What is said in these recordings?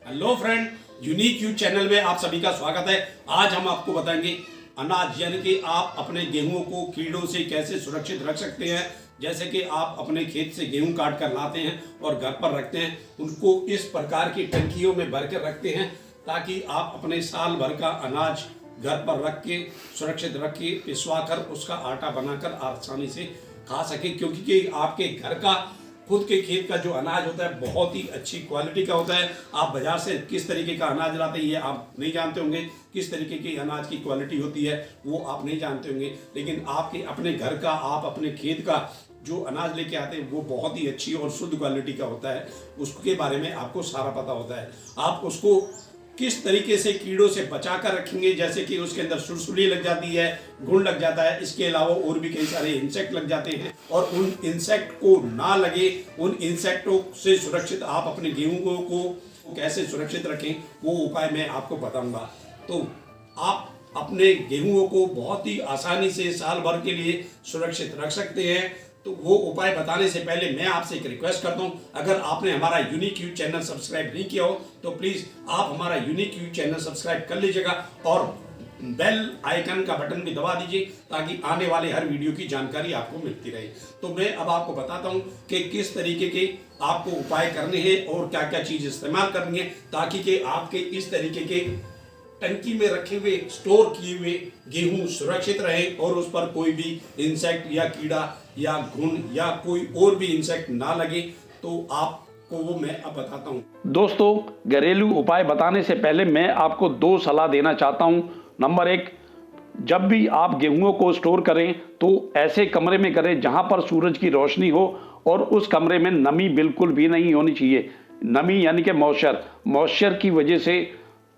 Hello friend, unique you channel में आप सभी का स्वागत है। आज हम आपको बताएंगे अनाज यानी कि आप अपने गेहूं को कीड़ों से कैसे सुरक्षित रख सकते हैं। जैसे कि आप अपने खेत से गेहूं काट कर लाते हैं और घर पर रखते हैं, उनको इस प्रकार की टंकियों में भर कर रखते हैं ताकि आप अपने साल भर का अनाज घर पर रख के सुरक्षित रख के पिसवा कर उसका आटा बनाकर आसानी से खा सके। क्योंकि आपके घर का खुद के खेत का जो अनाज होता है बहुत ही अच्छी क्वालिटी का होता है। आप बाजार से किस तरीके का अनाज लाते हैं ये आप नहीं जानते होंगे, किस तरीके की अनाज की क्वालिटी होती है वो आप नहीं जानते होंगे, लेकिन आपके अपने घर का आप अपने खेत का जो अनाज लेके आते हैं वो बहुत ही अच्छी और शुद्ध क्वालिटी का होता है। उसके बारे में आपको सारा पता होता है। आप उसको किस तरीके से कीड़ों से बचा कर रखेंगे, जैसे कि उसके अंदर सुरसुली लग जाती है, घुन लग जाता है, इसके अलावा और भी कई सारे इंसेक्ट लग जाते हैं और उन इंसेक्ट को ना लगे, उन इंसेक्टों से सुरक्षित आप अपने गेहूं को कैसे सुरक्षित रखें वो उपाय मैं आपको बताऊंगा। तो आप अपने गेहूं को बहुत ही आसानी से साल भर के लिए सुरक्षित रख सकते हैं। तो वो उपाय बताने से पहले मैं आपसे एक रिक्वेस्ट करता हूं, अगर आपने हमारा यूनिक यू चैनल सब्सक्राइब नहीं किया हो तो प्लीज आप हमारा यूनिक यू चैनल सब्सक्राइब कर लीजिएगा और बेल आइकन का बटन भी दबा दीजिए ताकि आने वाले हर वीडियो की जानकारी आपको मिलती रहे। तो मैं अब आपको बताता हूं कि किस तरीके के आपको उपाय करने हैं और क्या क्या चीज इस्तेमाल करनी है ताकि कि आपके इस तरीके के टंकी में रखे हुए स्टोर किए हुए गेहूं सुरक्षित रहे और उस पर कोई भी इंसेक्ट या कीड़ा या घुन या कोई और भी इंसेक्ट ना लगे। तो आपको वो मैं अब बताता हूं। दोस्तों, घरेलू उपाय बताने से पहले मैं आपको दो सलाह देना चाहता हूं। नंबर एक, जब भी आप गेहूं को स्टोर करें तो ऐसे कमरे में करें जहां पर सूरज की रोशनी हो और उस कमरे में नमी बिल्कुल भी नहीं होनी चाहिए। नमी यानी कि मॉइस्चर की वजह से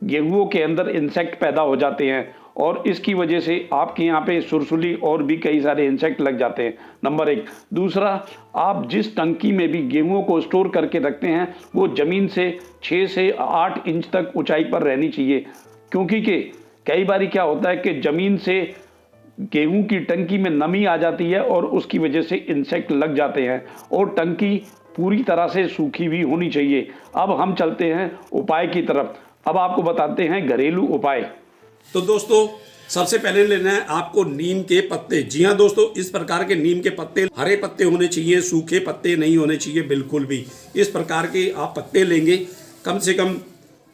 गेहूं के अंदर इंसेक्ट पैदा हो जाते हैं और इसकी वजह से आपके यहाँ पे सुरसुली और भी कई सारे इंसेक्ट लग जाते हैं। नंबर एक। दूसरा, आप जिस टंकी में भी गेहूं को स्टोर करके रखते हैं वो ज़मीन से 6 से 8 इंच तक ऊंचाई पर रहनी चाहिए, क्योंकि कई बार क्या होता है कि ज़मीन से गेहूं की टंकी में नमी आ जाती है और उसकी वजह से इंसेक्ट लग जाते हैं और टंकी पूरी तरह से सूखी भी होनी चाहिए। अब हम चलते हैं उपाय की तरफ। अब आपको बताते हैं घरेलू उपाय। तो दोस्तों, सबसे पहले लेना है आपको नीम के पत्ते। जी हाँ दोस्तों, इस प्रकार के नीम के पत्ते हरे पत्ते होने चाहिए, सूखे पत्ते नहीं होने चाहिए बिल्कुल भी। इस प्रकार के आप पत्ते लेंगे, कम से कम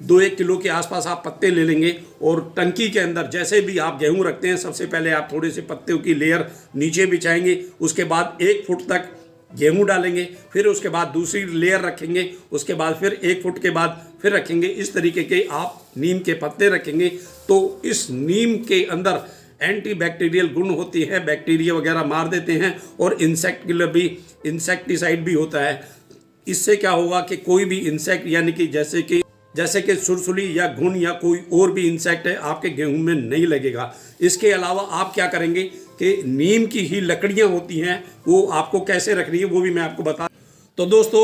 2-1 किलो के आसपास आप पत्ते ले लेंगे और टंकी के अंदर जैसे भी आप गेहूं रखते हैं सबसे पहले आप थोड़े से पत्तों की लेयर नीचे बिछाएंगे, उसके बाद 1 फुट तक गेहूं डालेंगे, फिर उसके बाद दूसरी लेयर रखेंगे, उसके बाद फिर 1 फुट के बाद फिर रखेंगे। इस तरीके के आप नीम के पत्ते रखेंगे तो इस नीम के अंदर एंटी बैक्टीरियल गुण होती है, बैक्टीरिया वगैरह मार देते हैं और इंसेक्ट किलर भी, इंसेक्टिसाइड भी होता है। इससे क्या होगा कि कोई भी इंसेक्ट यानी कि जैसे कि सुरसुली या घुन या कोई और भी इंसेक्ट है आपके गेहूं में नहीं लगेगा। इसके अलावा आप क्या करेंगे कि नीम की ही लकड़ियां होती हैं वो आपको कैसे रखनी है वो भी मैं आपको बता। तो दोस्तों,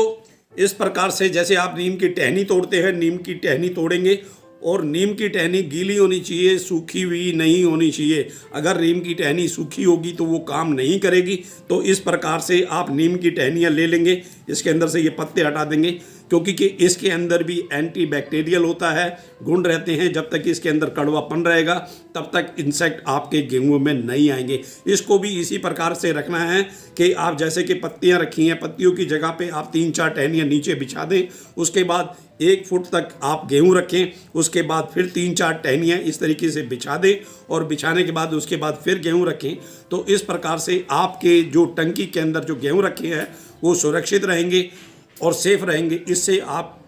इस प्रकार से जैसे आप नीम की टहनी तोड़ते हैं, नीम की टहनी तोड़ेंगे और नीम की टहनी गीली होनी चाहिए, सूखी हुई नहीं होनी चाहिए। अगर नीम की टहनी सूखी होगी तो वो काम नहीं करेगी। तो इस प्रकार से आप नीम की टहनियाँ ले लेंगे, इसके अंदर से ये पत्ते हटा देंगे क्योंकि कि इसके अंदर भी एंटी बैक्टीरियल होता है, गुण रहते हैं। जब तक इसके अंदर कड़वापन रहेगा तब तक इंसेक्ट आपके गेहूं में नहीं आएंगे। इसको भी इसी प्रकार से रखना है कि आप जैसे कि पत्तियां रखी हैं, पत्तियों की जगह पे आप 3-4 टहनियाँ नीचे बिछा दें, उसके बाद 1 फुट तक आप गेहूं रखें, उसके बाद फिर 3-4 टहनियाँ इस तरीके से बिछा दें और बिछाने के बाद उसके बाद फिर गेहूं रखें। तो इस प्रकार से आपके जो टंकी के अंदर जो गेहूं रखे हैं वो सुरक्षित रहेंगे और सेफ रहेंगे। इससे आप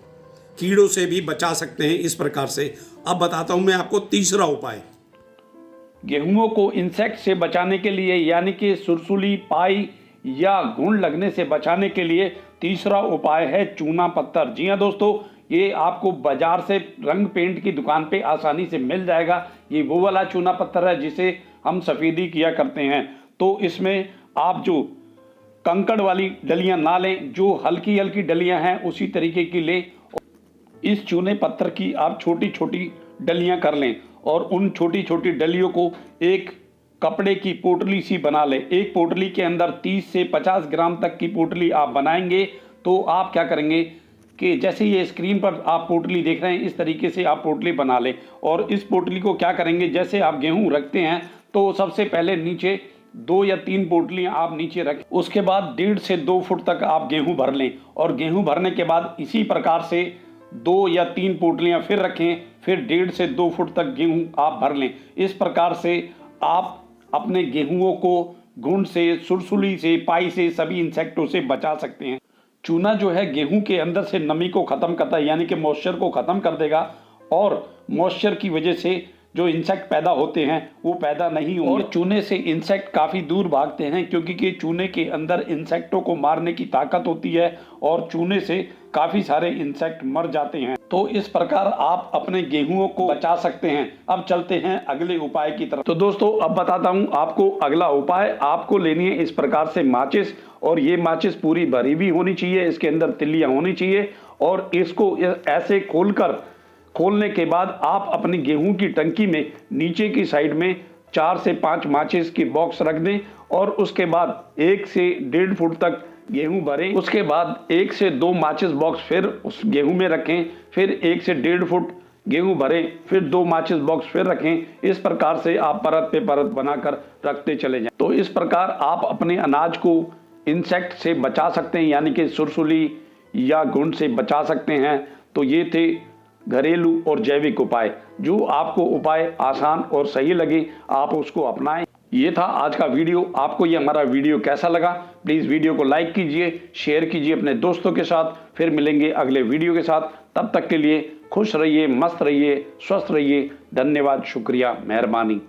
कीड़ों से भी बचा सकते हैं इस प्रकार से। अब बताता हूं मैं आपको तीसरा उपाय। गेहूं को इंसेक्ट से बचाने के लिए यानी कि सुरसुली, पाई या घुन लगने से बचाने के लिए तीसरा उपाय है चूना पत्थर। जी हाँ दोस्तों, ये आपको बाजार से रंग पेंट की दुकान पे आसानी से मिल जाएगा। ये वो वाला चूना पत्थर है जिसे हम सफ़ेदी किया करते हैं। तो इसमें आप जो कंकड़ वाली डलियां ना लें, जो हल्की हल्की डलियां हैं उसी तरीके की लें। इस चूने पत्थर की आप छोटी छोटी डलियां कर लें और उन छोटी छोटी डलियों को एक कपड़े की पोटली सी बना लें। एक पोटली के अंदर 30 से 50 ग्राम तक की पोटली आप बनाएंगे तो आप क्या करेंगे, कि जैसे ये स्क्रीन पर आप पोटली देख रहे हैं, इस तरीके से आप पोटली बना लें। और इस पोटली को क्या करेंगे, जैसे आप गेहूं रखते हैं तो सबसे पहले नीचे 2 या 3 पोटलियां आप नीचे रखें, उसके बाद 1.5 से 2 फुट तक आप गेहूं भर लें और गेहूं भरने के बाद इसी प्रकार से 2 या 3 पोटलियां फिर रखें, फिर 1.5 से 2 फुट तक गेहूं आप भर लें। इस प्रकार से आप अपने गेहूंों को घुंड से, सुरसुली से, पाई से, सभी इंसेक्टों से बचा सकते हैं। चूना जो है गेहूं के अंदर से नमी को खत्म करता है, यानी कि मॉइस्चर को खत्म कर देगा और मॉइस्चर की वजह से जो इंसेक्ट पैदा होते हैं वो पैदा नहीं होंगे। और चूने से इंसेक्ट काफ़ी दूर भागते हैं, क्योंकि कि चूने के अंदर इंसेक्टों को मारने की ताकत होती है और चूने से काफ़ी सारे इंसेक्ट मर जाते हैं। तो इस प्रकार आप अपने गेहूं को बचा सकते हैं। अब चलते हैं अगले उपाय की तरफ। तो दोस्तों अब बताता हूं आपको अगला उपाय। आपको लेनी है इस प्रकार से माचिस, और ये माचिस पूरी भरी भी होनी चाहिए, इसके अंदर तिल्लियां होनी चाहिए। और इसको ऐसे खोलने के बाद आप अपनी गेहूं की टंकी में नीचे की साइड में 4 से 5 माचिस की बॉक्स रख दें और उसके बाद 1 से 1.5 फुट तक गेहूं भरें। उसके बाद 1 से 2 माचिस बॉक्स फिर उस गेहूं में रखें, फिर 1 से 1.5 फुट गेहूं भरें, फिर 2 माचिस बॉक्स फिर रखें। इस प्रकार से आप परत पे परत बनाकर रखते चले जाएं। तो इस प्रकार आप अपने अनाज को इंसेक्ट से बचा सकते हैं, यानी कि सुरसुली या घुंड से बचा सकते हैं। तो ये थे घरेलू और जैविक उपाय। जो आपको उपाय आसान और सही लगे आप उसको अपनाएं। ये था आज का वीडियो। आपको ये हमारा वीडियो कैसा लगा, प्लीज़ वीडियो को लाइक कीजिए, शेयर कीजिए अपने दोस्तों के साथ। फिर मिलेंगे अगले वीडियो के साथ। तब तक के लिए खुश रहिए, मस्त रहिए, स्वस्थ रहिए। धन्यवाद, शुक्रिया, मेहरबानी।